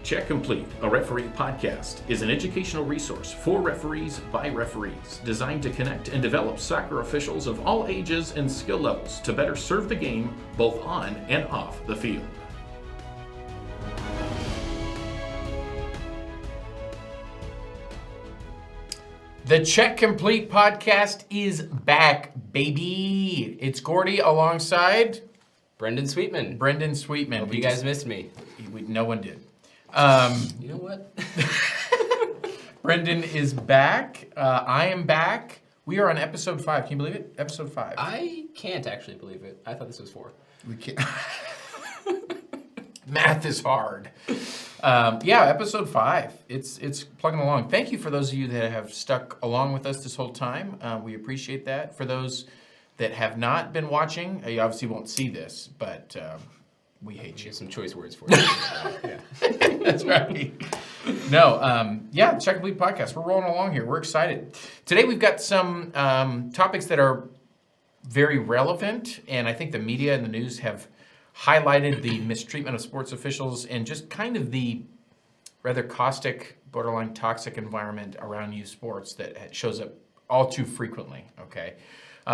Check Complete, a referee podcast, is an educational resource for referees by referees, designed to connect and develop soccer officials of all ages and skill levels to better serve the game both on and off the field. The Check Complete podcast is back, baby. It's Gordie alongside Brendan Sweetman. Hope you guys missed me. No one did. You know what? Brendan is back. I am back. We are on episode 5. Can you believe it? Episode 5. I can't actually believe it. I thought this was 4. We can't. Math is hard. Episode 5. It's plugging along. Thank you for those of you that have stuck along with us this whole time. We appreciate that. For those that have not been watching, you obviously won't see this, but we hate you. Some choice words for you. Yeah. That's right. No, Check Complete podcast. We're rolling along here. We're excited. Today we've got some topics that are very relevant, and I think the media and the news have highlighted the mistreatment of sports officials and just kind of the rather caustic, borderline toxic environment around youth sports that shows up all too frequently, okay?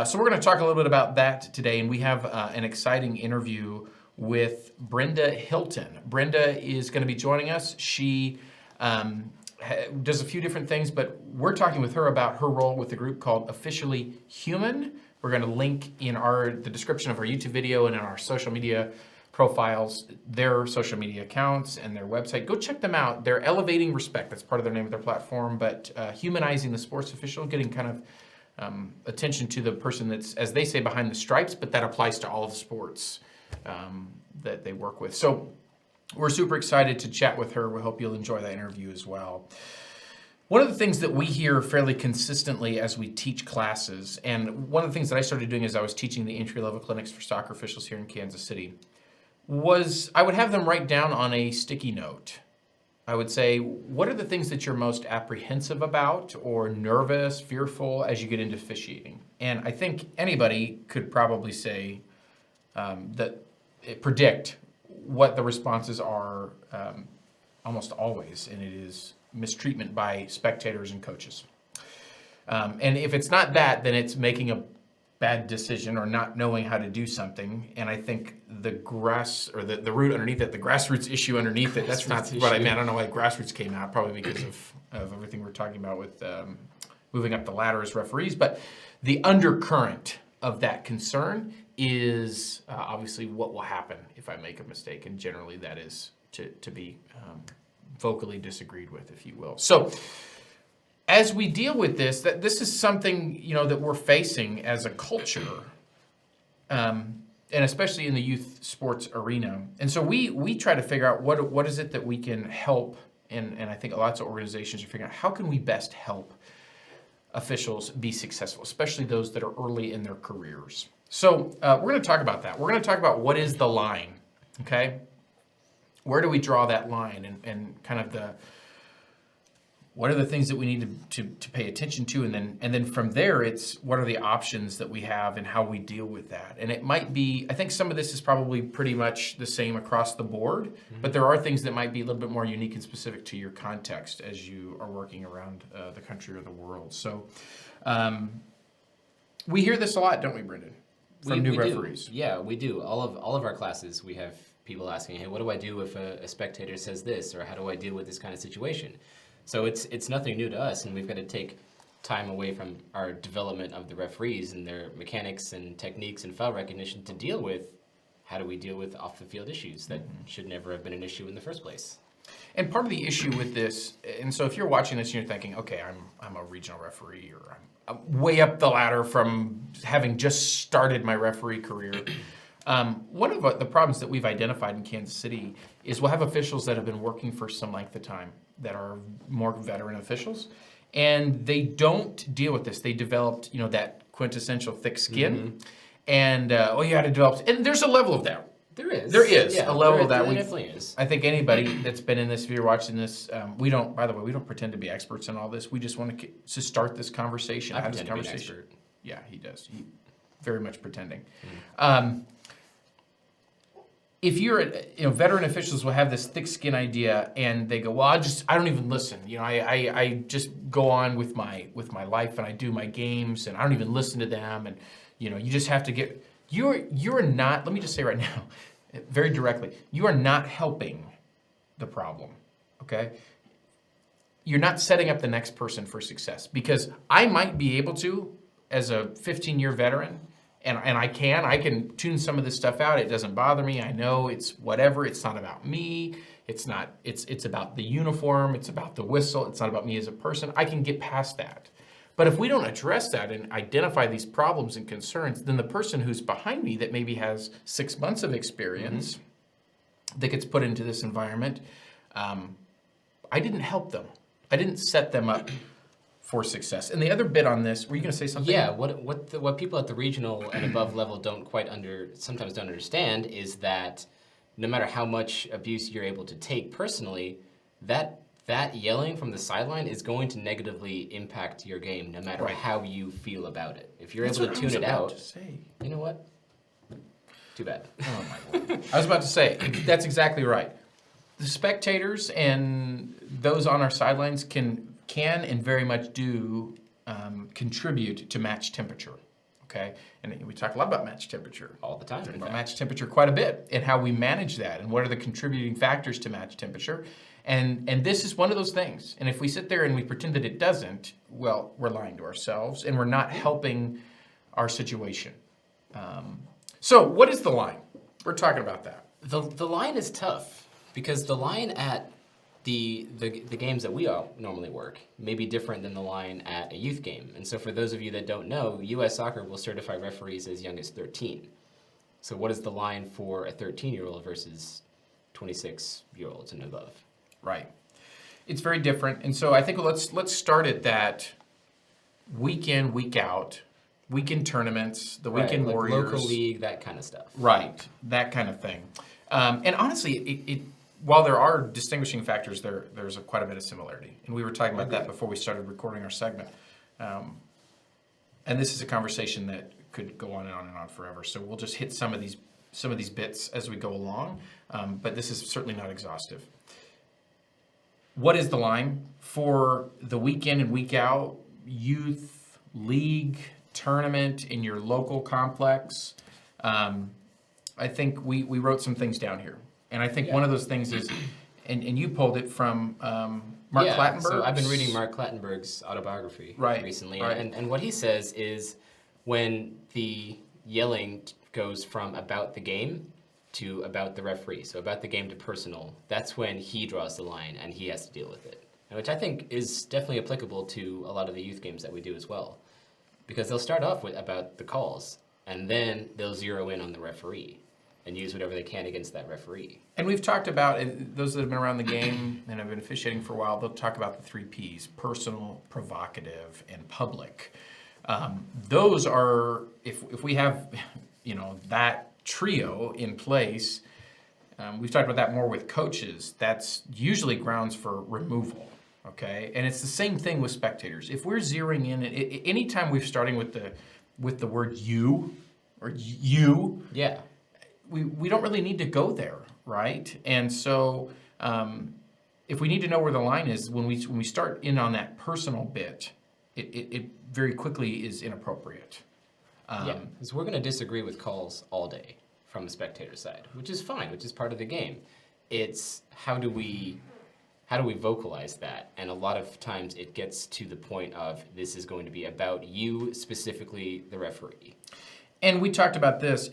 So we're going to talk a little bit about that today, and we have an exciting interview with Brenda Hilton. Brenda is going to be joining us. She does a few different things, but we're talking with her about her role with the group called Officially Human. We're going to link in the description of our YouTube video and in our social media profiles, their social media accounts and their website. Go check them out. They're elevating respect. That's part of their name of their platform, but humanizing the sports official, getting kind of attention to the person that's, as they say, behind the stripes, but that applies to all of the sports that they work with. So we're super excited to chat with her. We hope you'll enjoy that interview as well. One of the things that we hear fairly consistently as we teach classes, and one of the things that I started doing as I was teaching the entry-level clinics for soccer officials here in Kansas City, was I would have them write down on a sticky note. I would say, what are the things that you're most apprehensive about or nervous, fearful as you get into officiating? And I think anybody could probably say predict what the responses are almost always, and it is mistreatment by spectators and coaches. And if it's not that, then it's making a bad decision or not knowing how to do something. And I think the root underneath it, the grassroots issue underneath it, that's not what I meant. I don't know why grassroots came out, probably because of everything we're talking about with moving up the ladder as referees. But the undercurrent of that concern is obviously what will happen if I make a mistake. And generally that is to be vocally disagreed with, if you will. So as we deal with this, this is something, that we're facing as a culture, and especially in the youth sports arena. And so we try to figure out what is it that we can help, and I think lots of organizations are figuring out how can we best help officials be successful, especially those that are early in their careers. So we're going to talk about that. We're going to talk about what is the line, okay? Where do we draw that line, and kind of what are the things that we need to pay attention to, and then from there it's what are the options that we have and how we deal with that. And it might be, I think some of this is probably pretty much the same across the board, but there are things that might be a little bit more unique and specific to your context as you are working around the country or the world. So we hear this a lot, don't we, Brendan? From new referees. Yeah, we do. All of our classes, we have people asking, hey, what do I do if a spectator says this, or how do I deal with this kind of situation? So it's nothing new to us, and we've got to take time away from our development of the referees and their mechanics and techniques and foul recognition to deal with how do we deal with off-the-field issues that should never have been an issue in the first place. And part of the issue with this, and so if you're watching this and you're thinking, okay, I'm a regional referee, or I'm way up the ladder from having just started my referee career. One of the problems that we've identified in Kansas City is we'll have officials that have been working for some length of time that are more veteran officials, and they don't deal with this. They developed, that quintessential thick skin, and you had to develop, and there's a level of that. There is a level of that. There definitely is. I think anybody that's been in this, if you're watching this, we don't pretend to be experts in all this. We just want to start this conversation. I pretend to be an expert. Yeah, he does. He very much pretending. if you're, veteran officials will have this thick-skin idea, and they go, well, I don't even listen. I just go on with my life, and I do my games, and I don't even listen to them. And you just have to get. You're not. Let me just say right now, very directly, you are not helping the problem. Okay. You're not setting up the next person for success, because I might be able to, as a 15-year veteran, and I can tune some of this stuff out. It doesn't bother me. I know it's whatever. It's not about me. It's about the uniform. It's about the whistle. It's not about me as a person. I can get past that. But if we don't address that and identify these problems and concerns, then the person who's behind me that maybe has 6 months of experience that gets put into this environment, I didn't help them. I didn't set them up for success. And the other bit on this, were you going to say something? Yeah, what people at the regional and above level sometimes don't understand is that no matter how much abuse you're able to take personally, that yelling from the sideline is going to negatively impact your game no matter how you feel about it. If you're able to tune it out, you know what? Too bad. Oh my Lord. I was about to say, that's exactly right. The spectators and those on our sidelines can and very much do contribute to match temperature. Okay, and we talk a lot about match temperature all the time. We talk about match temperature quite a bit, and how we manage that, and what are the contributing factors to match temperature. And this is one of those things. And if we sit there and we pretend that it doesn't, well, we're lying to ourselves, and we're not helping our situation. So what is the line? We're talking about that. The line is tough, because the line at the games that we all normally work may be different than the line at a youth game. And so for those of you that don't know, U.S. Soccer will certify referees as young as 13. So what is the line for a 13-year-old versus 26-year-olds and above? Right. It's very different. And so I think let's start at that week in, week out, weekend tournaments, the weekend like warriors. Local league, that kind of stuff. Right, that kind of thing. And honestly, while there are distinguishing factors, there's quite a bit of similarity. And we were talking about that before we started recording our segment. And this is a conversation that could go on and on and on forever. So we'll just hit some of these bits as we go along. But this is certainly not exhaustive. What is the line for the week in and week out youth league tournament in your local complex? I think we wrote some things down here. And I think one of those things is, and you pulled it from Mark Clattenburg. So I've been reading Mark Clattenburg's autobiography recently. Right. And what he says is when the yelling goes from about the game to about the referee, so about the game to personal, that's when he draws the line and he has to deal with it. Which I think is definitely applicable to a lot of the youth games that we do as well. Because they'll start off with about the calls, and then they'll zero in on the referee and use whatever they can against that referee. And we've talked about, those that have been around the game and have been officiating for a while, they'll talk about the 3 Ps: personal, provocative, and public. Those are, if we have, that trio in place, we've talked about that more with coaches, that's usually grounds for removal, okay? And it's the same thing with spectators. If we're zeroing in, anytime we're starting with the word you, or you, we don't really need to go there, right? And so if we need to know where the line is, when we start in on that personal bit, it very quickly is inappropriate. Because we're going to disagree with calls all day from the spectator side, which is fine, which is part of the game. It's how do we vocalize that? And a lot of times it gets to the point of this is going to be about you, specifically the referee. And we talked about this.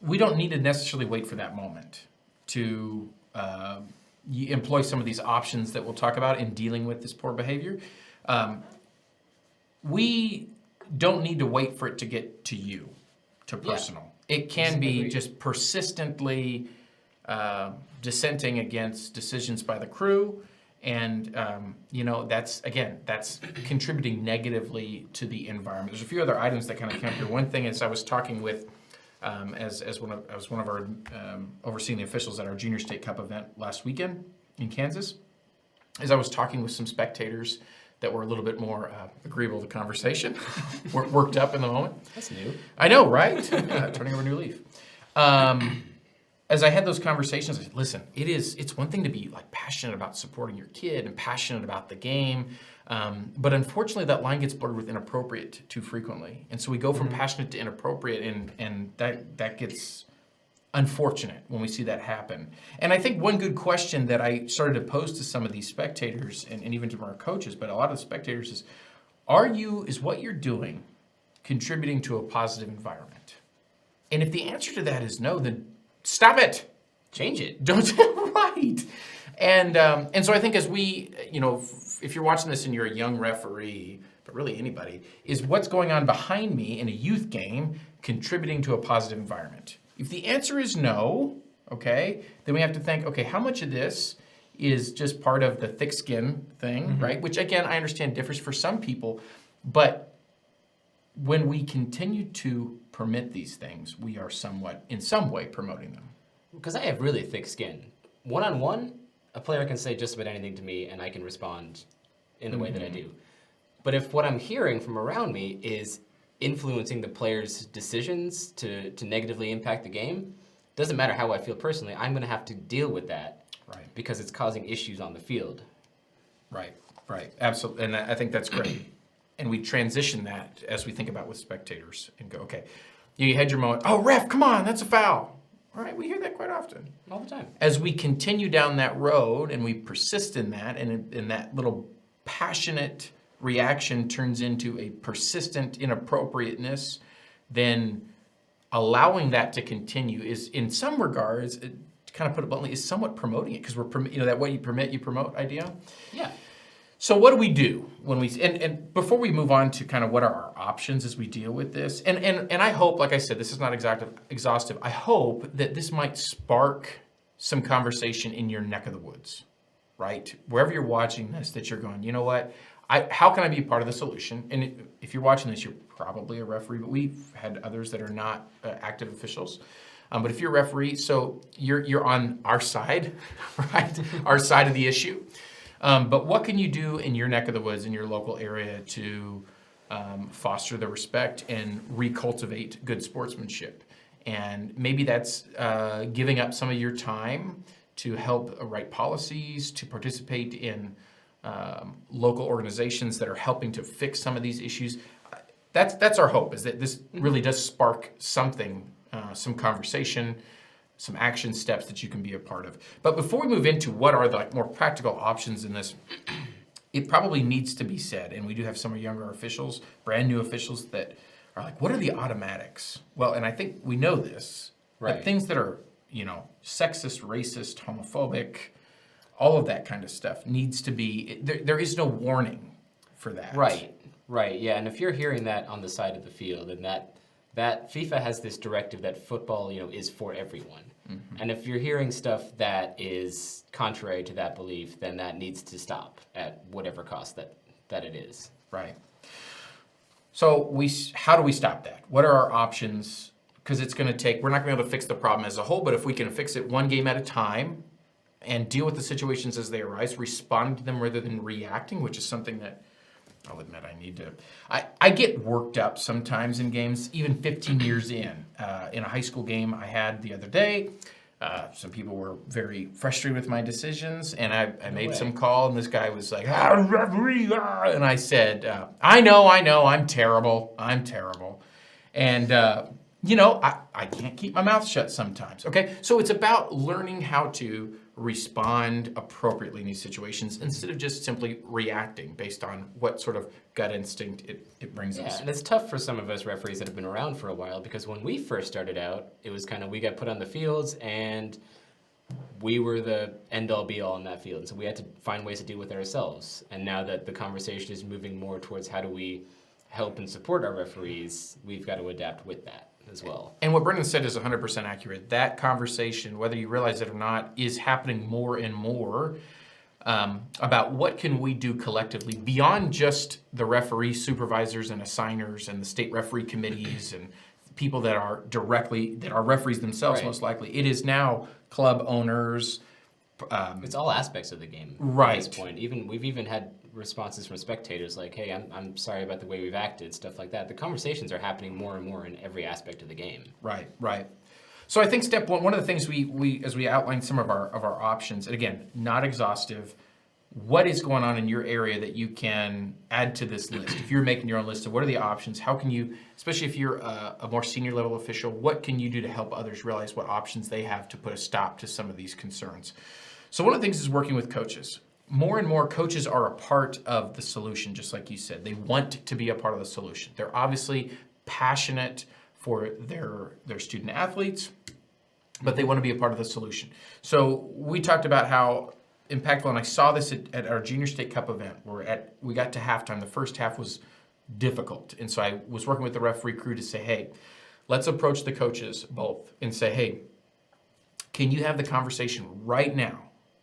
We don't need to necessarily wait for that moment to employ some of these options that we'll talk about in dealing with this poor behavior. We don't need to wait for it to get to you, to personal. It can be just persistently dissenting against decisions by the crew, and that's contributing negatively to the environment. There's a few other items that kind of come here. One thing is I was talking with as one of our overseeing the officials at our Junior State Cup event last weekend in Kansas, as I was talking with some spectators that were a little bit more agreeable to conversation, worked up in the moment. That's new. I know, right? Turning over a new leaf. as I had those conversations, I said, listen, it's one thing to be like passionate about supporting your kid and passionate about the game, but unfortunately that line gets blurred with inappropriate too frequently. And so we go from passionate to inappropriate, and that gets unfortunate when we see that happen. And I think one good question that I started to pose to some of these spectators and even to our coaches, but a lot of the spectators is what you're doing contributing to a positive environment? And if the answer to that is no, then stop it. Change it. Don't right. And so I think as we, if you're watching this and you're a young referee, but really anybody, is what's going on behind me in a youth game contributing to a positive environment? If the answer is no, okay, then we have to think, okay, how much of this is just part of the thick skin thing, right? Which again, I understand differs for some people, but when we continue to permit these things, we are somewhat, in some way, promoting them. Because I have really thick skin. One-on-one, a player can say just about anything to me and I can respond in the way that I do. But if what I'm hearing from around me is influencing the player's decisions to negatively impact the game, doesn't matter how I feel personally, I'm going to have to deal with that. Right. Because it's causing issues on the field. Right. Absolutely. And I think that's great. And we transition that as we think about with spectators and go, okay, you had your moment. Oh, ref, come on, that's a foul. All right, we hear that quite often. All the time. As we continue down that road and we persist in that, and in that little passionate reaction turns into a persistent inappropriateness, then allowing that to continue is, in some regards, to kind of put it bluntly, is somewhat promoting it, because we're, that way you permit, you promote idea. Yeah. So what do we do when we, and before we move on to kind of what are our options as we deal with this, and I hope, like I said, this is not exhaustive, I hope that this might spark some conversation in your neck of the woods, right? Wherever you're watching this, that you're going, you know what, how can I be part of the solution? And if you're watching this, you're probably a referee, but we've had others that are not active officials. But if you're a referee, so you're on our side, right? Our side of the issue. But what can you do in your neck of the woods, in your local area, to foster the respect and recultivate good sportsmanship? And maybe that's giving up some of your time to help write policies, to participate in local organizations that are helping to fix some of these issues. That's our hope, is that this really does spark something, some conversation, some action steps that you can be a part of. But before we move into what are the more practical options in this, it probably needs to be said, and we do have some younger officials, brand new officials, that are like, what are the automatics? Well, and I think we know this, right. But things that are, sexist, racist, homophobic, all of that kind of stuff needs to be, there is no warning for that. Right, yeah, and if you're hearing that on the side of the field, and that FIFA has this directive that football, is for everyone. Mm-hmm. And if you're hearing stuff that is contrary to that belief, then that needs to stop at whatever cost that it is. Right. So how do we stop that? What are our options? Because it's going to take, we're not going to be able to fix the problem as a whole, but if we can fix it one game at a time and deal with the situations as they arise, responding to them rather than reacting, which is something that I'll admit I need to. I get worked up sometimes in games, even 15 years in. In a high school game I had the other day, some people were very frustrated with my decisions, and I made some call, and this guy was like, referee, and I said, I know, I'm terrible. And, I can't keep my mouth shut sometimes, okay? So it's about learning how to respond appropriately in these situations instead of just simply reacting based on what sort of gut instinct it brings us. Yeah, and it's tough for some of us referees that have been around for a while, because when we first started out, it was kind of, we got put on the fields and we were the end-all be-all in that field. And so we had to find ways to deal with it ourselves. And now that the conversation is moving more towards how do we help and support our referees, we've got to adapt with that as well. And what Brendan said is 100% accurate. That conversation, whether you realize it or not, is happening more and more about what can we do collectively beyond just the referee supervisors and assigners and the state referee committees and people that are referees themselves, right. Most likely. It is now club owners. It's all aspects of the game right. At this point. We've even had responses from spectators like, hey, I'm sorry about the way we've acted, stuff like that. The conversations are happening more and more in every aspect of the game. Right. So I think step one of the things we as we outline some of our options, and again, not exhaustive, what is going on in your area that you can add to this list? If you're making your own list of what are the options, how can you, especially if you're a more senior level official, what can you do to help others realize what options they have to put a stop to some of these concerns? So one of the things is working with coaches. More and more coaches are a part of the solution, just like you said. They want to be a part of the solution. They're obviously passionate for their student athletes, but they want to be a part of the solution. So we talked about how impactful, and I saw this at our Junior State Cup event, where we got to halftime. The first half was difficult, and so I was working with the referee crew to say, hey, let's approach the coaches both and say, hey, can you have the conversation right now?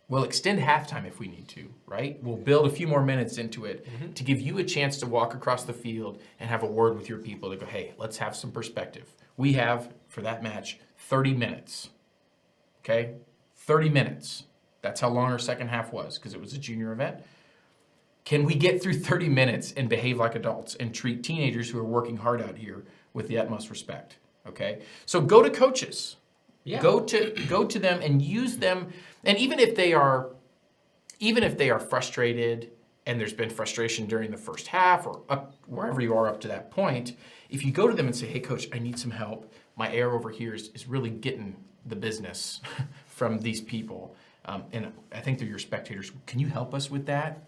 We'll extend halftime if we need to, right? We'll build a few more minutes into it to give you a chance to walk across the field and have a word with your people to go, hey, let's have some perspective. We have, for that match, 30 minutes, okay? 30 minutes. That's how long our second half was because it was a junior event. Can we get through 30 minutes and behave like adults and treat teenagers who are working hard out here with the utmost respect, okay? So go to coaches. Yeah. Go to them and use them, and even if they are frustrated and there's been frustration during the first half or up wherever you are up to that point, if you go to them and say, hey coach, I need some help. My air over here is really getting the business from these people. And I think they're your spectators. Can you help us with that?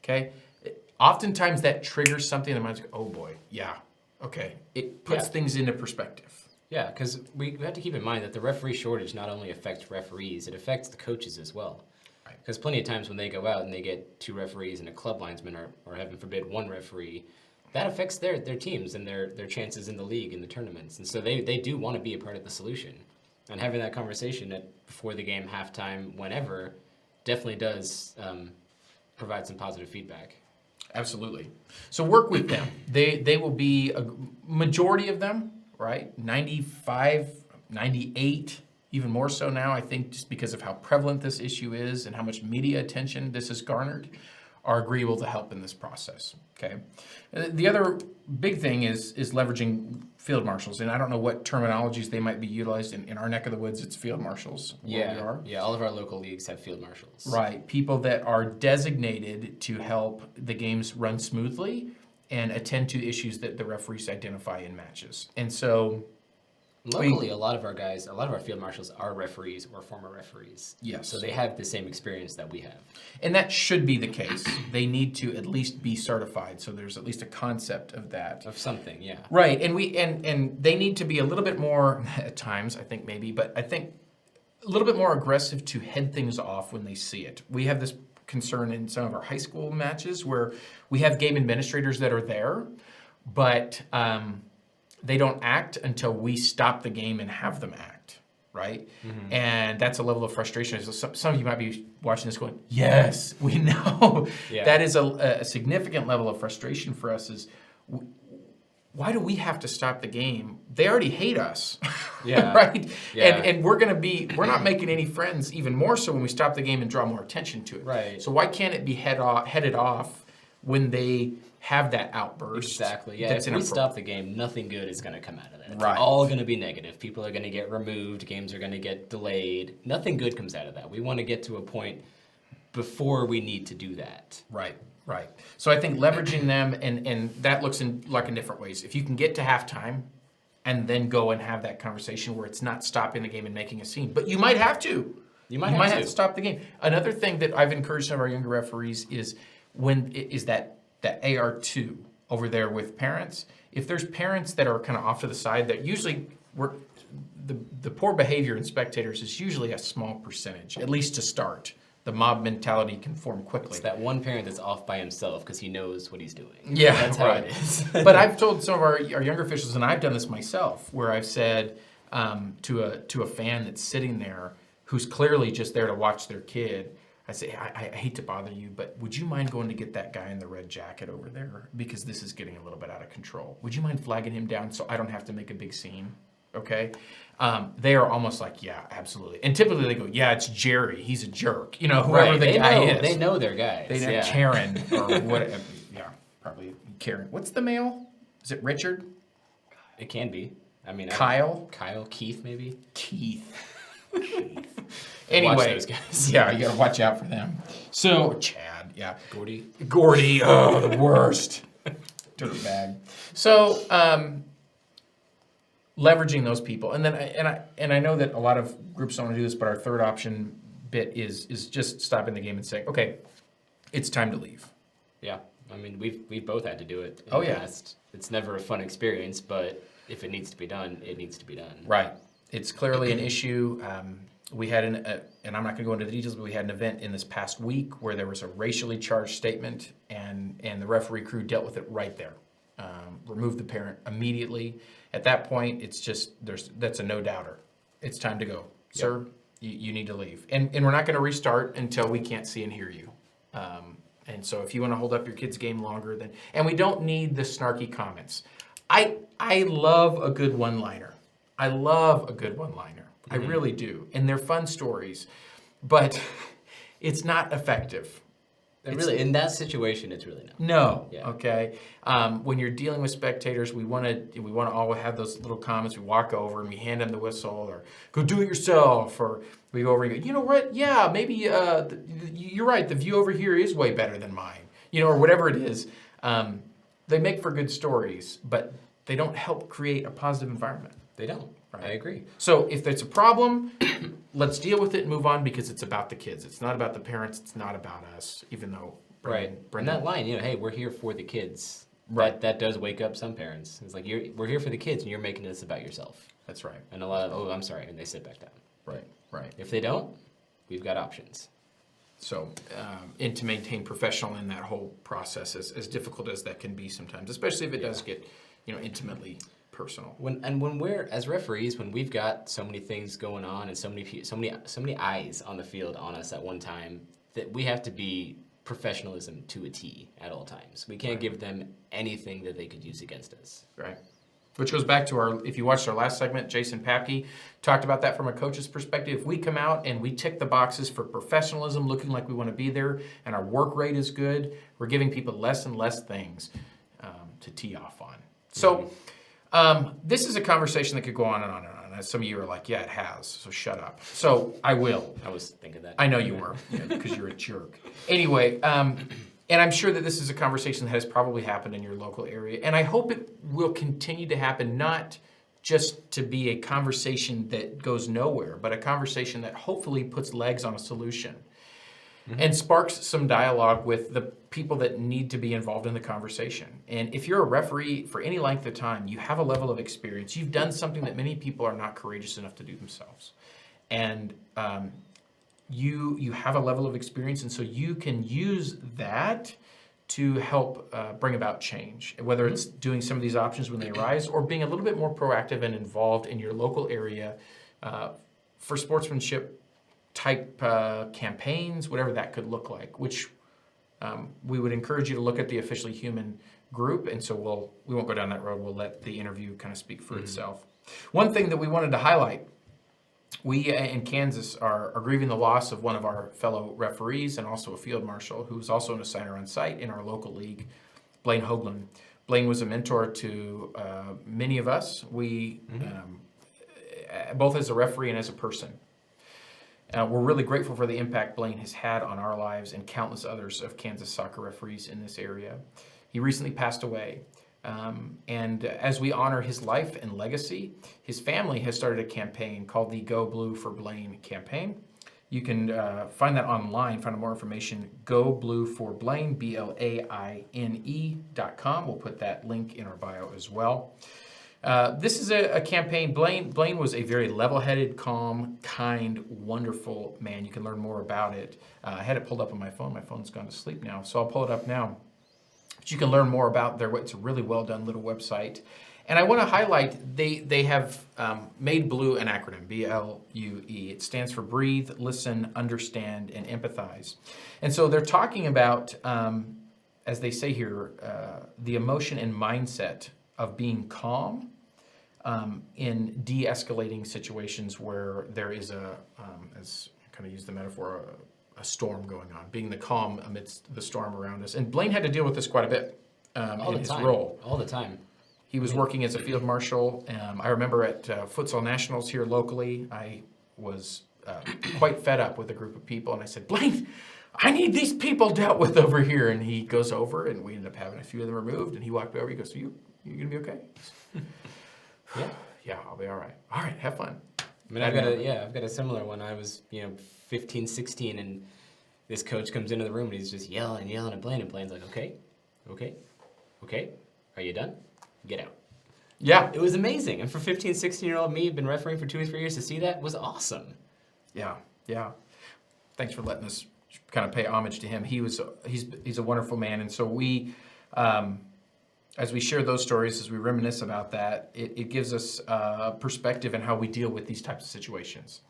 Okay. Oftentimes that triggers something in the mind's like, oh boy, yeah. Okay. It puts things into perspective. Yeah, because we have to keep in mind that the referee shortage not only affects referees, it affects the coaches as well. Because plenty of times when they go out and they get 2 referees and a club linesman, or heaven forbid, 1 referee, that affects their teams and their chances in the league and the tournaments. And so they do want to be a part of the solution. And having that conversation before the game, halftime, whenever, definitely does provide some positive feedback. Absolutely. So work with them. They will be a majority of them, right? 95, 98, even more so now, I think, just because of how prevalent this issue is and how much media attention this has garnered, are agreeable to help in this process, okay? The other big thing is leveraging field marshals, and I don't know what terminologies they might be utilized. In our neck of the woods, it's field marshals. Yeah, all of our local leagues have field marshals. Right, people that are designated to help the games run smoothly and attend to issues that the referees identify in matches. And so locally, a lot of our field marshals are referees or former referees. Yes. So they have the same experience that we have. And that should be the case. They need to at least be certified, so there's at least a concept of that. Of something, yeah. Right, and they need to be a little bit more, at times, I think maybe, but I think a little bit more aggressive to head things off when they see it. We have this concern in some of our high school matches where we have game administrators that are there, but they don't act until we stop the game and have them act, right? Mm-hmm. And that's a level of frustration. So some of you might be watching this going, yes, we know. Yeah. That is a significant level of frustration for us is, why do we have to stop the game? They already hate us, right? Yeah. And we're not making any friends, even more so when we stop the game and draw more attention to it. Right. So why can't it be headed off when they have that outburst? Exactly. Yeah. If we stop the game, nothing good is going to come out of that. It's right. all going to be negative. People are going to get removed. Games are going to get delayed. Nothing good comes out of that. We want to get to a point before we need to do that. Right. Right. So I think leveraging them, and that looks in different ways. If you can get to halftime and then go and have that conversation where it's not stopping the game and making a scene, but you might have to. You might have to stop the game. Another thing that I've encouraged some of our younger referees is that AR2 over there with parents. If there's parents that are kind of off to the side, that usually the poor behavior in spectators is usually a small percentage, at least to start. The mob mentality can form quickly. It's that one parent that's off by himself because he knows what he's doing. Yeah, that's how it is. But I've told some of our younger officials, and I've done this myself, where I've said to a fan that's sitting there who's clearly just there to watch their kid, I say, I hate to bother you, but would you mind going to get that guy in the red jacket over there? Because this is getting a little bit out of control. Would you mind flagging him down so I don't have to make a big scene? Okay? They are almost like, yeah, absolutely. And typically they go, yeah, it's Jerry. He's a jerk. Whoever the guy is. They know their guys. They know Karen or whatever. Yeah, probably Karen. What's the male? Is it Richard? It can be. I mean, Kyle? Keith, maybe? Keith. Anyway. Watch Anyway, those guys. yeah, you gotta watch out for them. So, Chad, yeah. Gordie, oh, the worst. Dirtbag. So, leveraging those people. And then, I know that a lot of groups don't want to do this, but our third option bit is just stopping the game and saying, okay, it's time to leave. Yeah. I mean, we've both had to do it in Oh, the yeah. past. It's never a fun experience, but if it needs to be done, it needs to be done. Right. It's clearly an issue. We had and I'm not going to go into the details, but we had an event in this past week where there was a racially charged statement, and the referee crew dealt with it right there. Removed the parent immediately. At that point, it's just that's a no doubter. It's time to go, sir. You need to leave, and we're not going to restart until we can't see and hear you. And so if you want to hold up your kid's game longer, and we don't need the snarky comments. I love a good one-liner. I love a good one-liner. I really do. And they're fun stories, but it's not effective. Really, in that situation, it's really not. No. Yeah. Okay. When you're dealing with spectators, we want to all have those little comments. We walk over and we hand them the whistle, or go do it yourself, or we go over and go, you know what? Yeah, maybe you're right. The view over here is way better than mine. Or whatever it is. They make for good stories, but they don't help create a positive environment. They don't. Right. I agree. So if there's a problem, let's deal with it and move on, because it's about the kids. It's not about the parents. It's not about us, even though Brendan, and that line, hey, we're here for the kids. Right. That does wake up some parents. It's like, we're here for the kids, and you're making this about yourself. That's right. And a lot of, I'm sorry, and they sit back down. Right. If they don't, we've got options. So, and to maintain professional in that whole process, as difficult as that can be sometimes, especially if it does get, intimately personal. When we're, as referees, when we've got so many things going on and so many eyes on the field on us at one time, that we have to be professionalism to a T at all times. We can't give them anything that they could use against us. Right. Which goes back to if you watched our last segment, Jason Papke talked about that from a coach's perspective. If we come out and we tick the boxes for professionalism, looking like we want to be there, and our work rate is good, we're giving people less and less things to tee off on. So this is a conversation that could go on and on and on. As some of you are like, yeah, it has, so shut up. So I will. I was thinking that. I know you were, because you're a jerk. Anyway, and I'm sure that this is a conversation that has probably happened in your local area. And I hope it will continue to happen, not just to be a conversation that goes nowhere, but a conversation that hopefully puts legs on a solution and sparks some dialogue with the people that need to be involved in the conversation. And if you're a referee for any length of time, you have a level of experience. You've done something that many people are not courageous enough to do themselves. And you have a level of experience, and so you can use that to help bring about change, whether it's doing some of these options when they arise, or being a little bit more proactive and involved in your local area for sportsmanship type campaigns, whatever that could look like, which we would encourage you to look at the Officially Human group. And so we won't go down that road. We'll let the interview kind of speak for itself. One thing that we wanted to highlight, we in Kansas are grieving the loss of one of our fellow referees and also a field marshal who's also an assigner on site in our local league, Blaine Hoagland. Blaine was a mentor to many of us. We, both as a referee and as a person. We're really grateful for the impact Blaine has had on our lives and countless others of Kansas soccer referees in this area. He recently passed away. And as we honor his life and legacy, his family has started a campaign called the Go Blue for Blaine campaign. You can find that online, find out more information, Go Blue for Blaine, BLAINE.com. We'll put that link in our bio as well. This is a campaign. Blaine was a very level-headed, calm, kind, wonderful man. You can learn more about it. I had it pulled up on my phone. My phone's gone to sleep now, so I'll pull it up now. But you can learn more about it's a really well-done little website. And I want to highlight, they have made BLUE an acronym, B-L-U-E. It stands for Breathe, Listen, Understand, and Empathize. And so they're talking about, as they say here, the emotion and mindset of being calm in de-escalating situations where there is as I kind of use the metaphor, a storm going on, being the calm amidst the storm around us. And Blaine had to deal with this quite a bit in his role. All the time. He was working as a field marshal. I remember at Futsal Nationals here locally, I was quite fed up with a group of people, and I said, Blaine, I need these people dealt with over here. And he goes over, and we ended up having a few of them removed, and he walked over, he goes, you gonna be okay? Yeah, I'll be all right. All right, have fun. I mean, I've got a similar one. I was, 15, 16, and this coach comes into the room, and he's just yelling at Blaine, and Blaine's like, okay, are you done? Get out. Yeah. It was amazing. And for 15, 16-year-old me, been refereeing for 2 or 3 years, to see that was awesome. Yeah. Thanks for letting us kind of pay homage to him. He's a wonderful man. And so we, as we share those stories, as we reminisce about that, it gives us perspective in how we deal with these types of situations.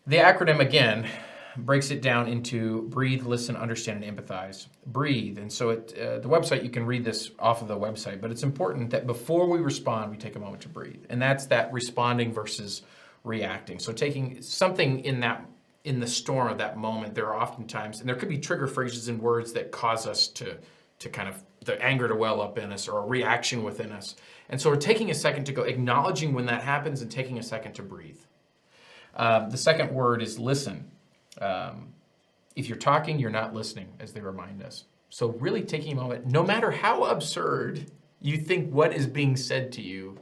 The acronym, again, breaks it down into breathe, listen, understand, and empathize. Breathe. And so the website, you can read this off of the website, but it's important that before we respond, we take a moment to breathe. And that's that responding versus reacting. So taking something in the storm of that moment, there are oftentimes, and there could be trigger phrases and words that cause us to kind of, the anger to well up in us or a reaction within us. And so we're taking a second to go, acknowledging when that happens and taking a second to breathe. The second word is listen. If you're talking, you're not listening, as they remind us. So really taking a moment, no matter how absurd you think what is being said to you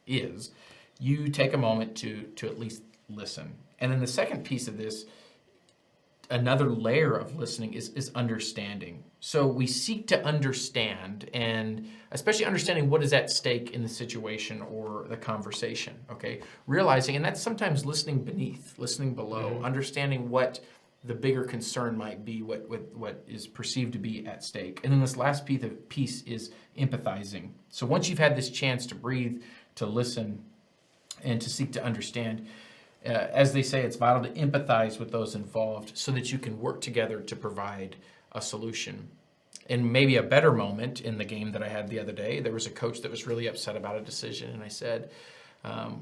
is, you take a moment to at least listen. And then the second piece of this, another layer of listening is understanding. So we seek to understand, and especially understanding what is at stake in the situation or the conversation, okay? Realizing, and that's sometimes listening beneath, listening below, understanding what the bigger concern might be, what is perceived to be at stake. And then this last piece is empathizing. So once you've had this chance to breathe, to listen, and to seek to understand, as they say, it's vital to empathize with those involved so that you can work together to provide a solution. And maybe a better moment in the game that I had the other day, there was a coach that was really upset about a decision, and I said,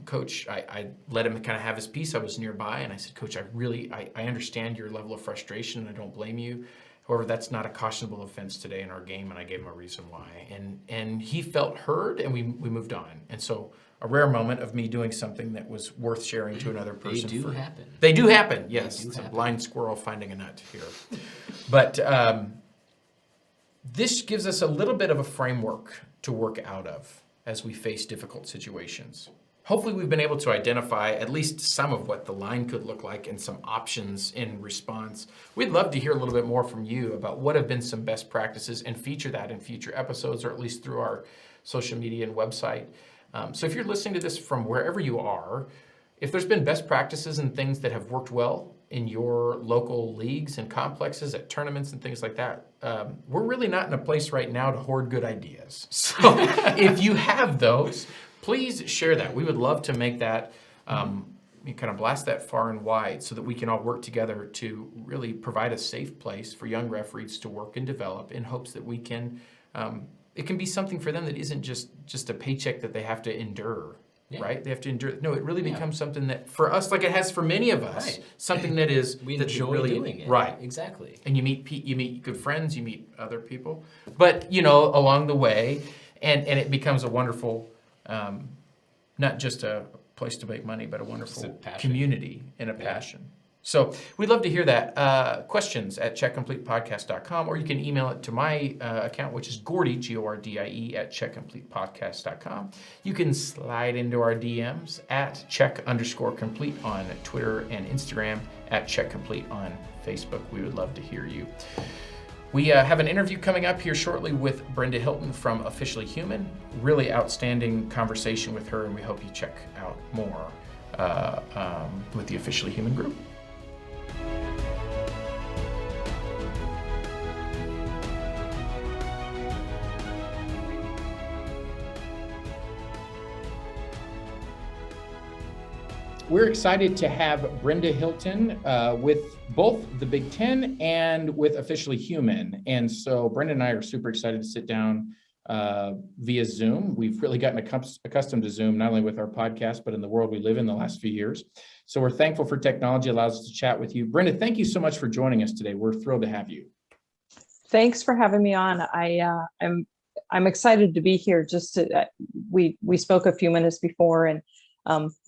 Coach, I let him kind of have his piece. I was nearby, and I said, Coach, I understand your level of frustration, and I don't blame you. However, that's not a cautionable offense today in our game, and I gave him a reason why. And he felt heard, and we moved on. And so a rare moment of me doing something that was worth sharing to another person. They do happen. They do happen, yes. It's a blind squirrel finding a nut here. But this gives us a little bit of a framework to work out of as we face difficult situations. Hopefully we've been able to identify at least some of what the line could look like and some options in response. We'd love to hear a little bit more from you about what have been some best practices and feature that in future episodes, or at least through our social media and website. So if you're listening to this from wherever you are, if there's been best practices and things that have worked well in your local leagues and complexes at tournaments and things like that, we're really not in a place right now to hoard good ideas. So if you have those, please share that. We would love to make that, kind of blast that far and wide so that we can all work together to really provide a safe place for young referees to work and develop in hopes that we can, it can be something for them that isn't just a paycheck that they have to endure. Yeah. Right? They have to endure. No, it really becomes something that for us, like it has for many of us, something that is we that enjoy really, doing it. Right. Exactly. And you meet good friends, you meet other people, but along the way, and it becomes a wonderful, not just a place to make money, but a wonderful community and a passion. So we'd love to hear that. Questions at checkcompletepodcast.com, or you can email it to my account, which is Gordie, Gordie, at checkcompletepodcast.com. You can slide into our DMs at check_complete on Twitter and Instagram, at checkcomplete on Facebook. We would love to hear you. We have an interview coming up here shortly with Brenda Hilton from Officially Human. Really outstanding conversation with her, and we hope you check out more with the Officially Human group. We're excited to have Brenda Hilton with both the Big Ten and with Officially Human. And so Brenda and I are super excited to sit down via Zoom. We've really gotten accustomed to Zoom, not only with our podcast, but in the world we live in the last few years. So we're thankful for technology allows us to chat with you. Brenda, thank you so much for joining us today. We're thrilled to have you. Thanks for having me on. I'm I'm excited to be here. Just to, we spoke a few minutes before, and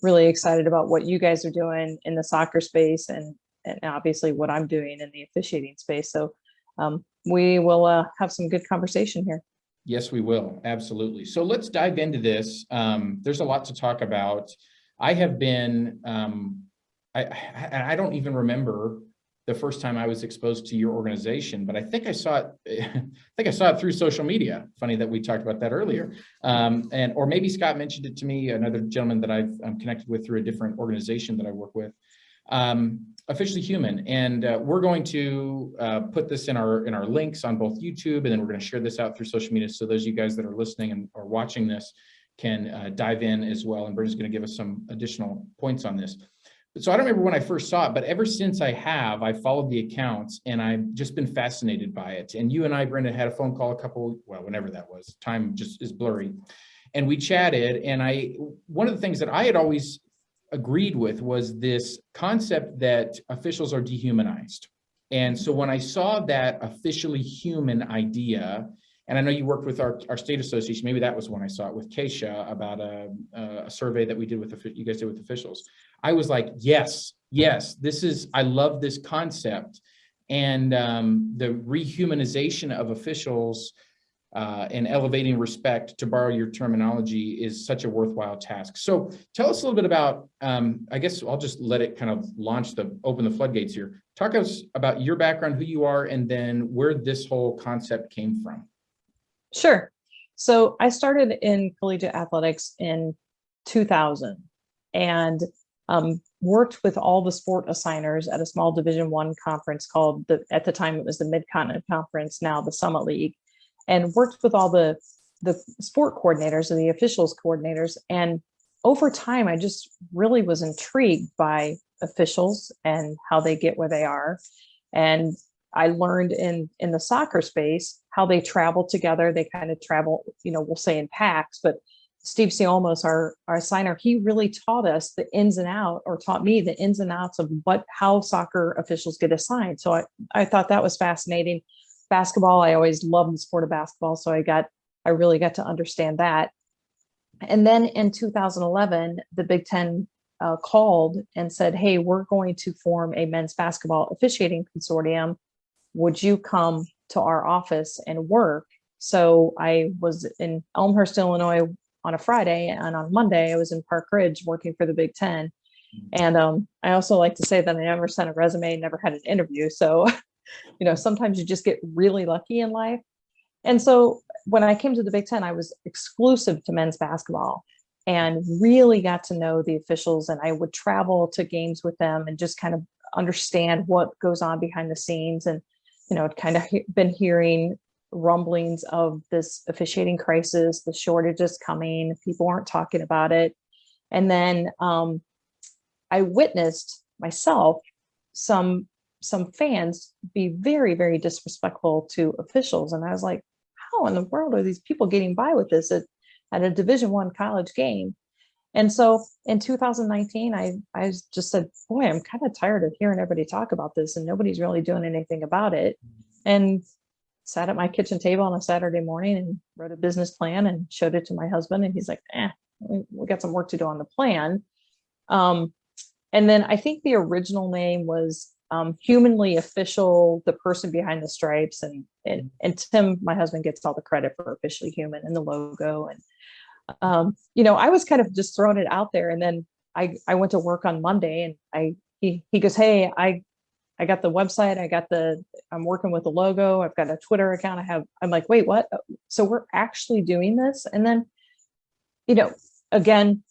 really excited about what you guys are doing in the soccer space, and obviously what I'm doing in the officiating space. So we will have some good conversation here. Yes, we will. Absolutely. So let's dive into this. There's a lot to talk about. I have been, I don't even remember the first time I was exposed to your organization, but I think I saw it through social media. Funny that we talked about that earlier. Or maybe Scott mentioned it to me, another gentleman that I'm connected with through a different organization that I work with. Officially Human, and we're going to put this in our links on both YouTube, and then we're going to share this out through social media, so those of you guys that are listening and are watching this can dive in as well. And Brenda's going to give us some additional points on this. So I don't remember when I first saw it, but ever since I followed the accounts, and I've just been fascinated by it. And you and I, Brenda, had a phone call whenever that was. Time just is blurry, and we chatted. And one of the things that I had always agreed with was this concept that officials are dehumanized. And so when I saw that officially human idea, and I know you worked with our state association, maybe that was when I saw it with Keisha about a survey that we did you guys did with officials. I was like, yes, I love this concept. And the rehumanization of officials and elevating respect, to borrow your terminology, is such a worthwhile task. So tell us a little bit about, I guess I'll just let it kind of open the floodgates here. Talk us about your background, who you are, and then where this whole concept came from. Sure. So I started in collegiate athletics in 2000, and worked with all the sport assigners at a small Division I conference called, at the time it was the Mid-Continent Conference, now the Summit League, and worked with all the sport coordinators and the officials coordinators. And over time, I just really was intrigued by officials and how they get where they are. And I learned in the soccer space how they travel together. They kind of travel, we'll say in packs, but Steve Siolmos, our assigner, he really taught me the ins and outs of how soccer officials get assigned. So I thought that was fascinating. Basketball, I always loved the sport of basketball, so I really got to understand that. And then in 2011, the Big Ten called and said, "Hey, we're going to form a men's basketball officiating consortium. Would you come to our office and work?" So I was in Elmhurst, Illinois on a Friday, and on Monday I was in Park Ridge working for the Big Ten. And I also like to say that I never sent a resume, never had an interview. So, sometimes you just get really lucky in life. And so when I came to the Big Ten, I was exclusive to men's basketball and really got to know the officials. And I would travel to games with them and just kind of understand what goes on behind the scenes. And, I'd kind of been hearing rumblings of this officiating crisis, the shortage is coming, people aren't talking about it. And then I witnessed myself some fans be very, very disrespectful to officials. And I was like, how in the world are these people getting by with this at a Division I college game? And so in 2019, I just said, boy, I'm kind of tired of hearing everybody talk about this, and nobody's really doing anything about it. And sat at my kitchen table on a Saturday morning and wrote a business plan and showed it to my husband. And he's like, we got some work to do on the plan. And then I think the original name was Humanly Official, the person behind the stripes. And Tim, my husband, gets all the credit for Officially Human and the logo. And, I was kind of just throwing it out there. And then I went to work on Monday, and he goes, "Hey, I got the website. I'm working with the logo. I've got a Twitter account. I'm like, wait, what? So we're actually doing this?" And then, again,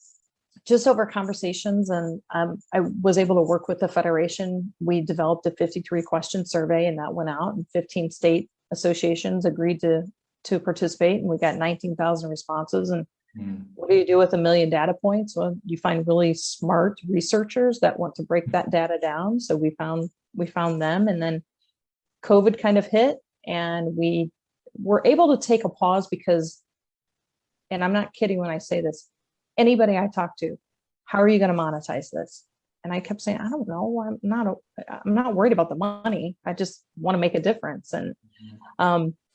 just over conversations, and I was able to work with the Federation. We developed a 53 question survey, and that went out, and 15 state associations agreed to participate. And we got 19,000 responses. And what do you do with 1 million data points? Well, you find really smart researchers that want to break that data down. So we found them. And then COVID kind of hit, and we were able to take a pause because, and I'm not kidding when I say this, anybody I talk to, how are you going to monetize this? And I kept saying, I don't know. I'm not worried about the money. I just want to make a difference. And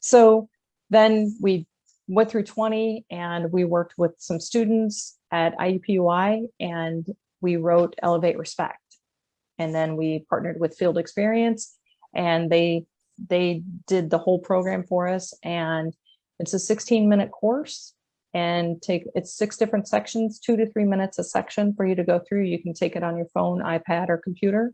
so then we went through 20 and we worked with some students at IUPUI and we wrote Elevate Respect. And then we partnered with Field Experience and they did the whole program for us. And it's a 16-minute course and it's 6 different sections, 2 to 3 minutes a section for you to go through. You can take it on your phone, iPad, or computer.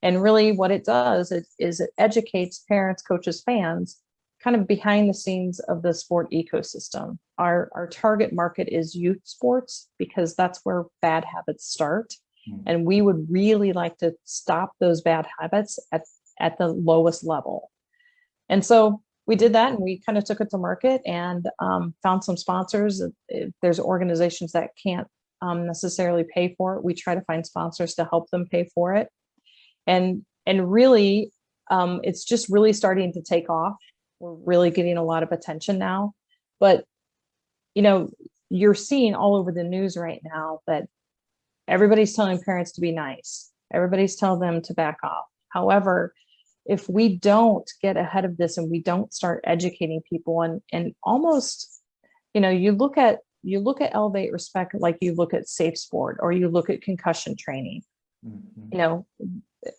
And really what it does is it educates parents, coaches, fans kind of behind the scenes of the sport ecosystem. Our target market is youth sports because that's where bad habits start. And we would really like to stop those bad habits at the lowest level. And so we did that and we kind of took it to market and found some sponsors. If there's organizations that can't necessarily pay for it, we try to find sponsors to help them pay for it. And really, it's just really starting to take off. We're really getting a lot of attention now. But, you know, you're seeing all over the news right now that everybody's telling parents to be nice. Everybody's telling them to back off. However, if we don't get ahead of this and we don't start educating people and almost, you know, you look at Elevate Respect like you look at safe sport or you look at concussion training. You know,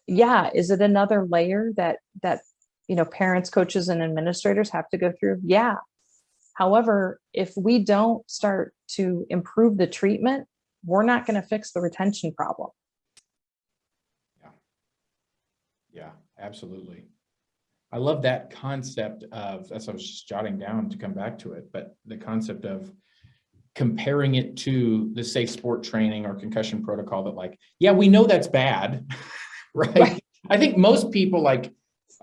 yeah, is it another layer that you know, parents, coaches, and administrators have to go through? Yeah. However, if we don't start to improve the treatment, we're not going to fix the retention problem. Yeah, absolutely. I love that concept of, that's what I was just jotting down to come back to it, but the concept of comparing it to the safe sport training or concussion protocol that like, yeah, we know that's bad, right? I think most people, like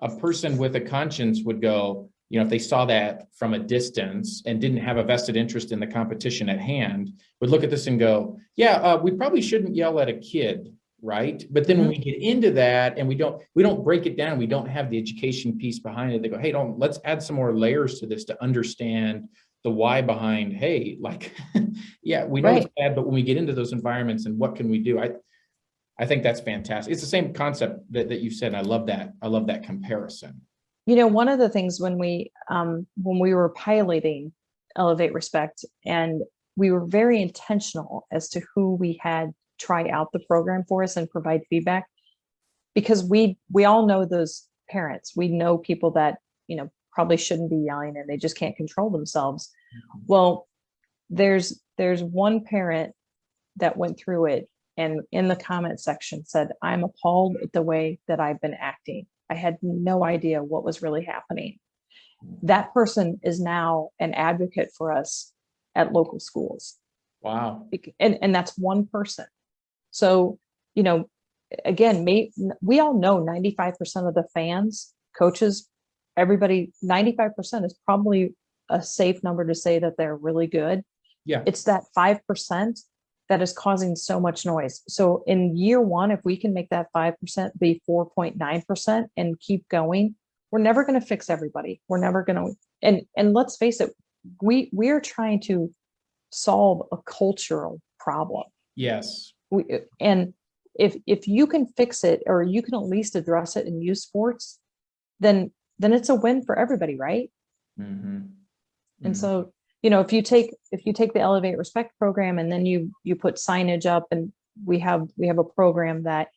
a person with a conscience would go, you know, if they saw that from a distance and didn't have a vested interest in the competition at hand, would look at this and go, yeah, we probably shouldn't yell at a kid, right? But then when we get into that and we don't break it down, we don't have the education piece behind it. They go, hey, let's add some more layers to this to understand the why behind, hey, like, yeah, we know it's bad, but when we get into those environments and what can we do? I think that's fantastic. It's the same concept that you said. I love that comparison. You know, one of the things when we were piloting Elevate Respect, and we were very intentional as to who we had try out the program for us and provide feedback, because we all know those parents. We know people that, you know, probably shouldn't be yelling and they just can't control themselves. Well, there's one parent that went through it and in the comment section said, I'm appalled at the way that I've been acting. I had no idea what was really happening. That person is now an advocate for us at local schools. Wow. And that's one person. So, you know, again, we all know 95% of the fans, coaches, everybody, 95% is probably a safe number to say that they're really good. Yeah. It's that 5% that is causing so much noise. So in year one, if we can make that 5% be 4.9% and keep going, we're never going to fix everybody. We're never going to, and let's face it, we're trying to solve a cultural problem. Yes. And if you can fix it, or you can at least address it in youth sports, then it's a win for everybody, right? Mm-hmm. And so, you know, if you take the Elevate Respect program and then you put signage up, and we have a program that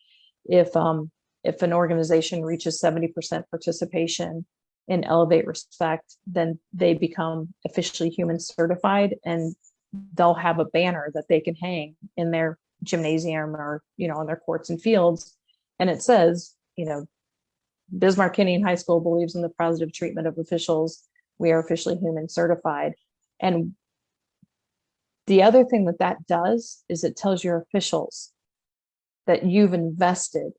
if an organization reaches 70% participation in Elevate Respect, then they become officially human certified, and they'll have a banner that they can hang in their gymnasium or, you know, on their courts and fields. And it says, you know, Bismarck Indian High School believes in the positive treatment of officials. We are officially human certified. And the other thing that does is it tells your officials that you've invested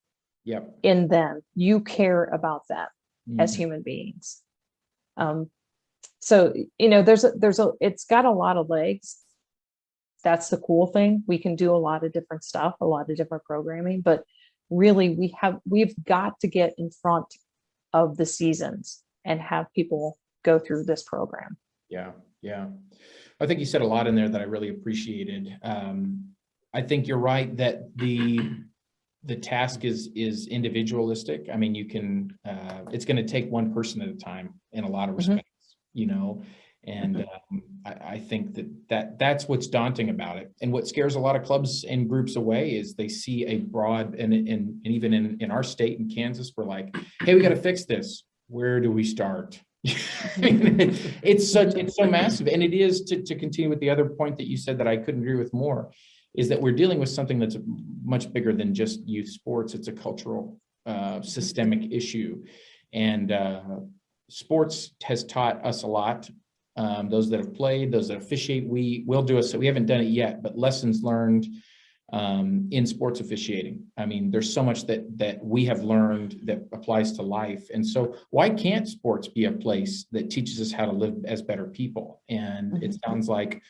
in them. You care about them as human beings. So, you know, it's got a lot of legs. That's the cool thing. We can do a lot of different stuff, a lot of different programming, but really we've got to get in front of the seasons and have people go through this program. Yeah. I think you said a lot in there that I really appreciated. I think you're right that the task is individualistic. I mean, you can, it's going to take one person at a time in a lot of respects, you know, And I think that's what's daunting about it. And what scares a lot of clubs and groups away is they see a broad, and even in our state in Kansas, we're like, hey, we got to fix this. Where do we start? It's so massive. And it is, to continue with the other point that you said that I couldn't agree with more, is that we're dealing with something that's much bigger than just youth sports. It's a cultural, systemic issue. And sports has taught us a lot. Those that have played, those that officiate, we will do it. So we haven't done it yet, but lessons learned in sports officiating. I mean, there's so much that we have learned that applies to life. And so why can't sports be a place that teaches us how to live as better people? And it sounds like,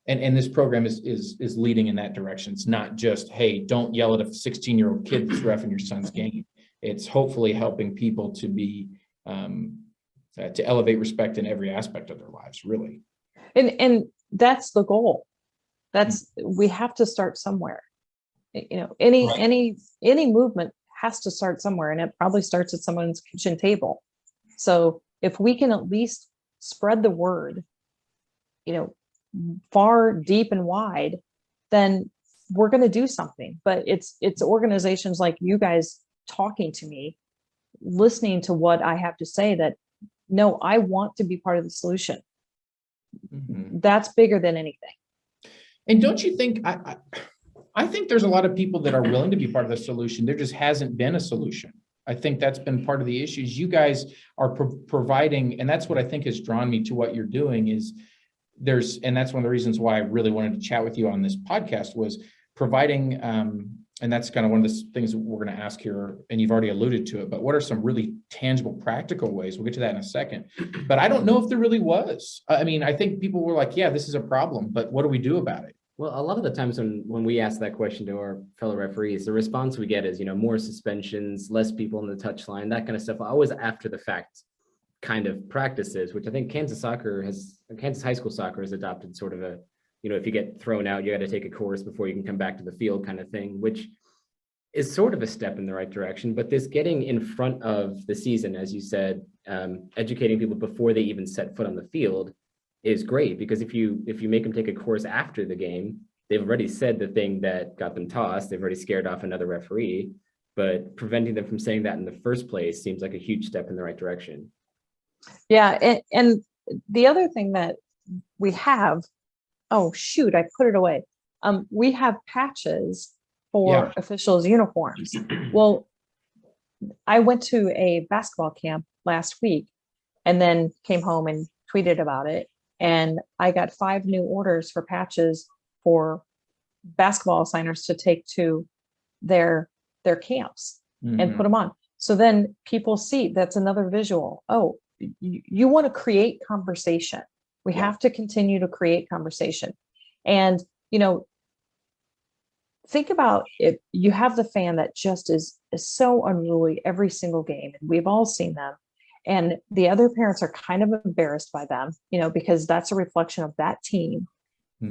and this program is leading in that direction. It's not just, hey, don't yell at a 16-year-old kid that's reffing your son's game. It's hopefully helping people to be, to elevate respect in every aspect of their lives, really. And that's the goal. We have to start somewhere. You know, any movement has to start somewhere, and it probably starts at someone's kitchen table. So if we can at least spread the word, you know, far, deep, and wide, then we're going to do something. But it's organizations like you guys talking to me, listening to what I have to say, that no, I want to be part of the solution. That's bigger than anything. And don't you think, I think there's a lot of people that are willing to be part of the solution. There just hasn't been a solution. I think that's been part of the issues. You guys are providing, and that's what I think has drawn me to what you're doing is and that's one of the reasons why I really wanted to chat with you on this podcast, was providing, and that's kind of one of the things that we're going to ask here, and you've already alluded to it, but what are some really tangible, practical ways? We'll get to that in a second. But I don't know if there really was. I mean, I think people were like, yeah, this is a problem, but what do we do about it? Well, a lot of the times when we ask that question to our fellow referees, the response we get is, you know, more suspensions, less people on the touchline, that kind of stuff. Always after the fact kind of practices, which I think Kansas high school soccer has adopted sort of a, you know, if you get thrown out, you got to take a course before you can come back to the field kind of thing, which is sort of a step in the right direction. But this getting in front of the season, as you said, educating people before they even set foot on the field is great, because if you make them take a course after the game, they've already said the thing that got them tossed. They've already scared off another referee, but preventing them from saying that in the first place seems like a huge step in the right direction. Yeah. And the other thing that we have, oh shoot, I put it away. We have patches for officials' uniforms. Well, I went to a basketball camp last week and then came home and tweeted about it. And I got 5 new orders for patches for basketball signers to take to their camps and put them on. So then people see, that's another visual. Oh, you want to create conversation. We have to continue to create conversation. And, you know, think about if you have the fan that just is so unruly every single game, and we've all seen them. And the other parents are kind of embarrassed by them, you know, because that's a reflection of that team.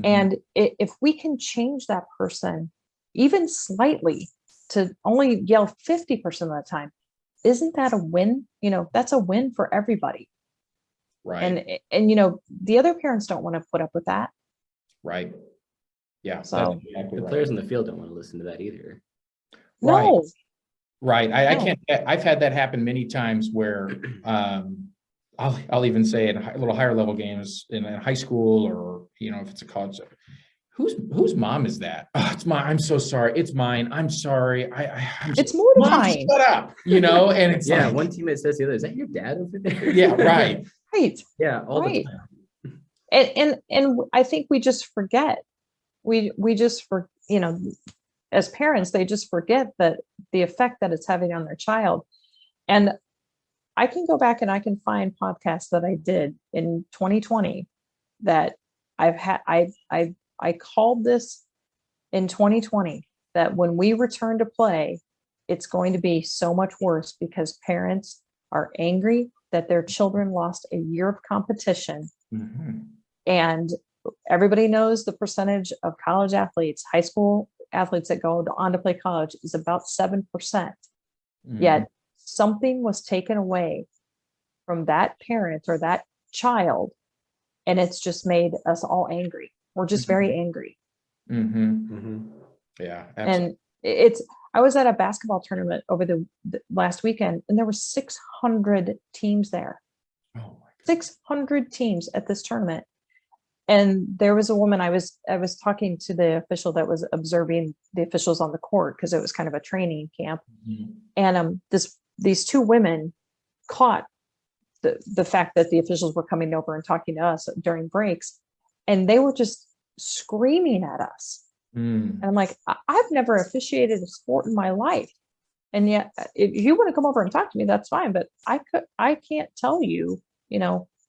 And if we can change that person even slightly to only yell 50% of the time, isn't that a win? You know, that's a win for everybody. Right. And you know, the other parents don't want to put up with that. Right. Yeah. So exactly the players in the field don't want to listen to that either. no. Right. I can't, I've had that happen many times where I'll even say in a little higher level games in a high school, or, you know, if it's a college, whose mom is that? Oh, it's mine. I'm so sorry. It's mine. I'm sorry. It's mortifying. Mom, shut up, you know? And it's like, one teammate says to the other, is that your dad over there? Yeah, right. Right. Yeah, all the time. And I think we just forget. We just, you know, as parents, they just forget that the effect that it's having on their child. And I can go back and I can find podcasts that I did in 2020 that I called this in 2020, that when we return to play, it's going to be so much worse because parents are angry that their children lost a year of competition. And everybody knows the percentage of college athletes, high school athletes that go on to play college is about 7%. Yet something was taken away from that parent or that child and it's just made us all angry. We're just very angry. Yeah, absolutely. And I was at a basketball tournament over the last weekend, and there were 600 teams there. Oh my God. 600 teams at this tournament. And there was a woman, I was talking to the official that was observing the officials on the court, because it was kind of a training camp. And these two women caught the fact that the officials were coming over and talking to us during breaks, and they were just screaming at us. And I'm like, I've never officiated a sport in my life, and yet if you want to come over and talk to me, that's fine, but I can't tell you,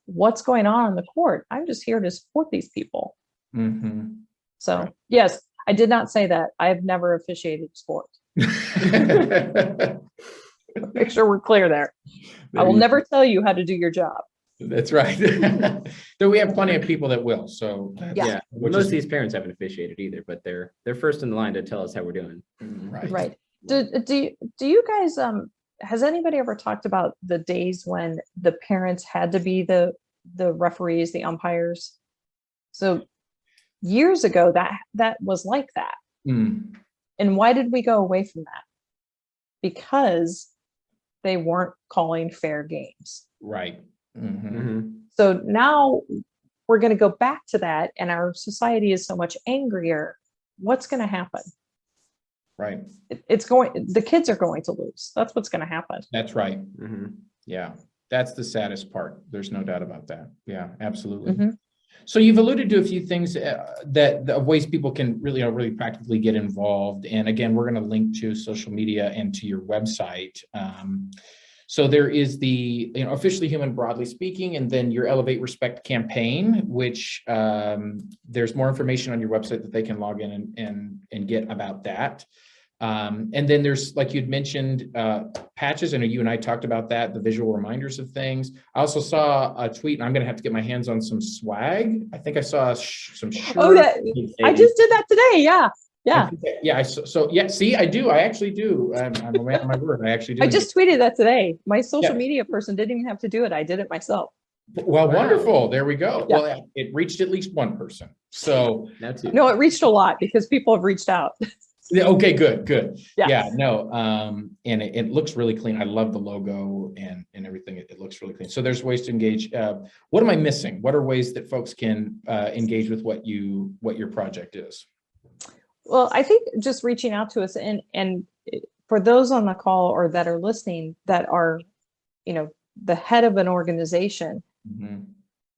what's going on the court. I'm just here to support these people. So Right. Yes, I did not say that. I've never officiated sport. Make sure we're clear there. I will never tell you how to do your job. That's right. Though we have plenty of people that will. So Yeah. Most of these parents haven't officiated either, but they're first in the line to tell us how we're doing. Right. Do you guys, has anybody ever talked about the days when the parents had to be the referees, the umpires? So years ago, that was like that. And why did we go away from that? Because they weren't calling fair games. Right. So now we're going to go back to that, and our society is so much angrier. What's going to happen? Right. The kids are going to lose. That's what's going to happen. That's right. Yeah. That's the saddest part. There's no doubt about that. Yeah, absolutely. So you've alluded to a few things that ways people can really practically get involved. And again, we're going to link to social media and to your website. So there is the Officially Human, broadly speaking, and then your Elevate Respect campaign, which there's more information on your website that they can log in and get about that. And then there's, like you'd mentioned, patches. I know you and I talked about that, the visual reminders of things. I also saw a tweet, and I'm going to have to get my hands on some swag. I think I saw some shirts. Oh, I just did that today. Yeah. Yeah. See, I do. I actually do. I'm a man of my word. I actually do. I just tweeted that today. My social media person didn't even have to do it. I did it myself. Well, wonderful. There we go. Yeah. Well, it reached at least one person. So no, it reached a lot because people have reached out. Okay, good. Yeah. No. And it looks really clean. I love the logo and everything. It looks really clean. So there's ways to engage. What am I missing? What are ways that folks can engage with what your project is? Well, I think just reaching out to us, and for those on the call or that are listening that are, the head of an organization,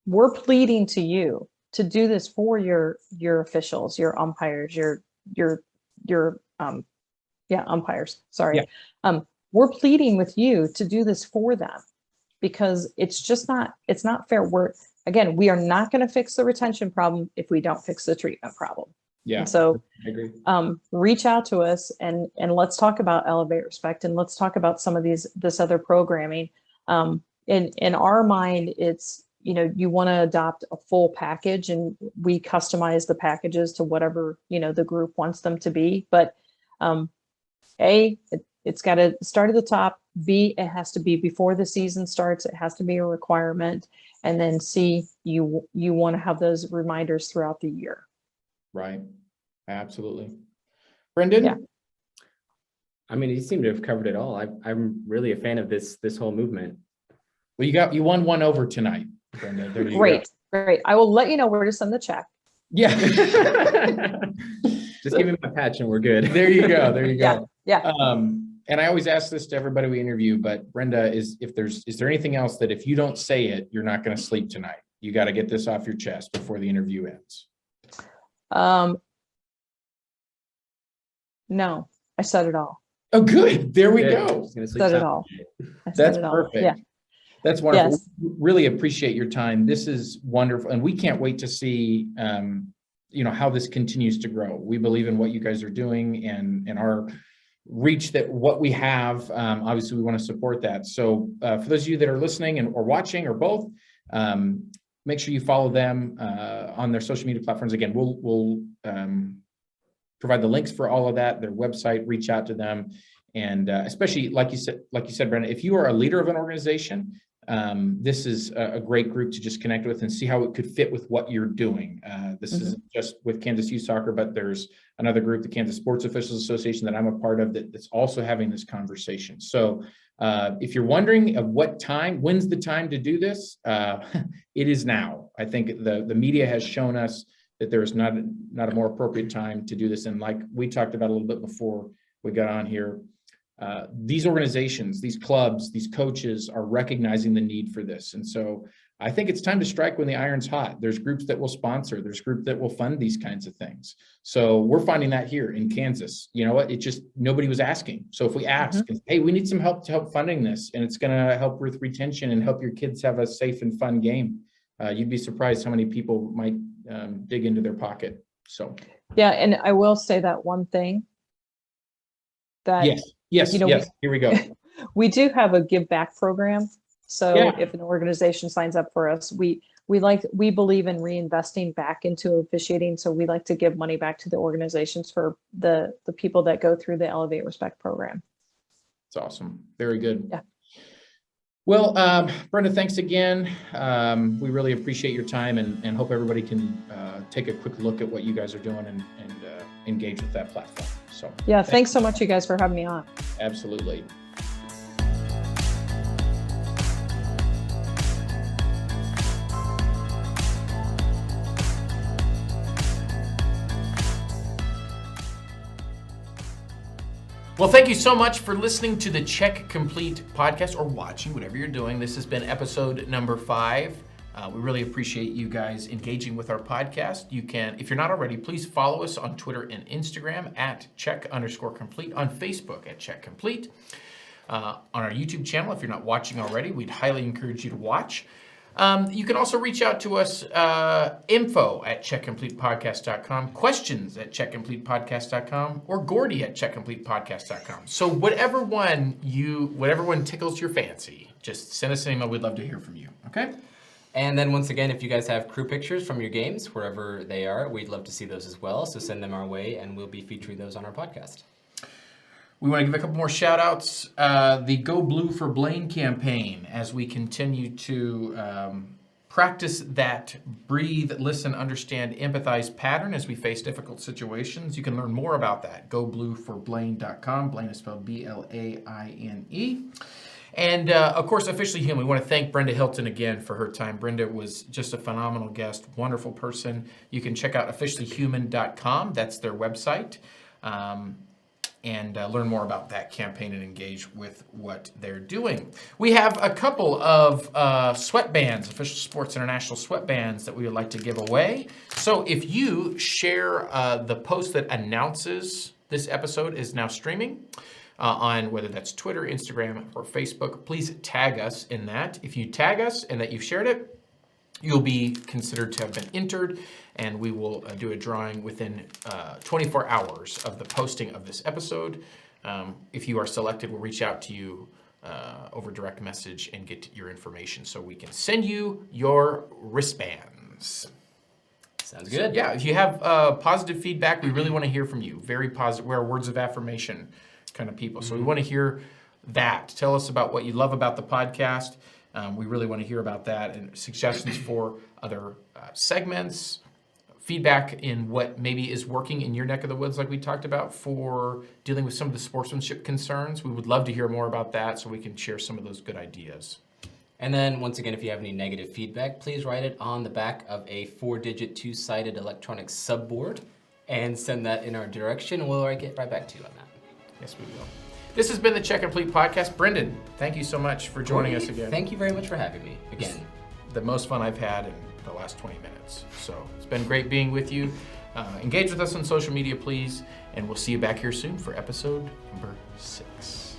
we're pleading to you to do this for your officials, your umpires, your umpires. Sorry. Yeah. We're pleading with you to do this for them, because it's not fair. We are not going to fix the retention problem if we don't fix the treatment problem. Yeah. And so I agree. Reach out to us and let's talk about Elevate Respect, and let's talk about some of this other programming. In our mind, it's, you want to adopt a full package, and we customize the packages to whatever, the group wants them to be. But it's got to start at the top. B, it has to be before the season starts. It has to be a requirement. And then C, you want to have those reminders throughout the year. Right. Absolutely. Brendan? Yeah. I mean, you seem to have covered it all. I'm really a fan of this whole movement. Well, you won one over tonight, Brenda. There you Great. go. Great. I will let you know where to send the check. Yeah. Just give me my patch and we're good. There you go. Yeah. And I always ask this to everybody we interview, but Brenda, is there anything else that if you don't say it, you're not going to sleep tonight? You got to get this off your chest before the interview ends. No, I said it all. Oh, good. There we go. Said it all. That's perfect. Yeah. That's wonderful. Yes. We really appreciate your time. This is wonderful. And we can't wait to see, how this continues to grow. We believe in what you guys are doing and our reach that what we have. Obviously, we want to support that. So for those of you that are listening or watching or both, make sure you follow them on their social media platforms. Again, we'll provide the links for all of that, their website, reach out to them. And especially like you said, Brenda, if you are a leader of an organization, this is a great group to just connect with and see how it could fit with what you're doing. This isn't just with Kansas Youth Soccer, but there's another group, the Kansas Sports Officials Association, that I'm a part of, that's also having this conversation. So if you're wondering of when's the time to do this, it is now. I think the media has shown us that there is not a more appropriate time to do this. And like we talked about a little bit before we got on here, these organizations, these clubs, these coaches are recognizing the need for this. And so I think it's time to strike when the iron's hot. There's groups that will sponsor, there's groups that will fund these kinds of things. So we're finding that here in Kansas. You know what? It just, nobody was asking. So if we ask, hey, we need some help to help funding this, and it's going to help with retention and help your kids have a safe and fun game, you'd be surprised how many people might dig into their pocket. So yeah, and I will say that one thing that yes, here we go. We do have a give back program. So if an organization signs up for us, we believe in reinvesting back into officiating. So we like to give money back to the organizations for the people that go through the Elevate Respect program. It's awesome. Very good. Yeah. Well, Brenda, thanks again. We really appreciate your time, and hope everybody can take a quick look at what you guys are doing and engage with that platform. So yeah, thanks so much, you guys, for having me on. Absolutely. Well, thank you so much for listening to the Check Complete podcast, or watching, whatever you're doing. This has been episode number 5. We really appreciate you guys engaging with our podcast. You can, if you're not already, please follow us on Twitter and Instagram at check_complete, on Facebook at Check Complete. On our YouTube channel, if you're not watching already, we'd highly encourage you to watch. You can also reach out to us, info@checkcompletepodcast.com, questions at checkcompletepodcast.com, or Gordie at checkcompletepodcast.com. So whatever one tickles your fancy, just send us an email. We'd love to hear from you. Okay? And then once again, if you guys have crew pictures from your games, wherever they are, we'd love to see those as well. So send them our way, and we'll be featuring those on our podcast. We want to give a couple more shout outs. The Go Blue for Blaine campaign, as we continue to practice that breathe, listen, understand, empathize pattern as we face difficult situations. You can learn more about that. GoBlueForBlaine.com. Blaine is spelled Blaine. And of course, Officially Human. We want to thank Brenda Hilton again for her time. Brenda was just a phenomenal guest, wonderful person. You can check out officiallyhuman.com. That's their website. And learn more about that campaign and engage with what they're doing. We have a couple of sweatbands, Official Sports International sweatbands, that we would like to give away. So if you share the post that announces this episode is now streaming on whether that's Twitter, Instagram, or Facebook, please tag us in that. If you tag us and that you've shared it, you'll be considered to have been entered, and we will do a drawing within 24 hours of the posting of this episode. If you are selected, we'll reach out to you over direct message and get your information so we can send you your wristbands. Sounds good. So, yeah, if you have positive feedback, we really want to hear from you. Very positive. We're words of affirmation kind of people. So we want to hear that. Tell us about what you love about the podcast. We really want to hear about that, and suggestions for other segments, feedback in what maybe is working in your neck of the woods, like we talked about, for dealing with some of the sportsmanship concerns. We would love to hear more about that so we can share some of those good ideas. And then, once again, if you have any negative feedback, please write it on the back of a 4-digit, 2-sided electronic subboard and send that in our direction, and we'll get right back to you on that. Yes, we will. This has been the Check Complete podcast. Brendan, thank you so much for joining us again. Thank you very much for having me again. The most fun I've had in the last 20 minutes. So it's been great being with you. Engage with us on social media, please. And we'll see you back here soon for episode number 6.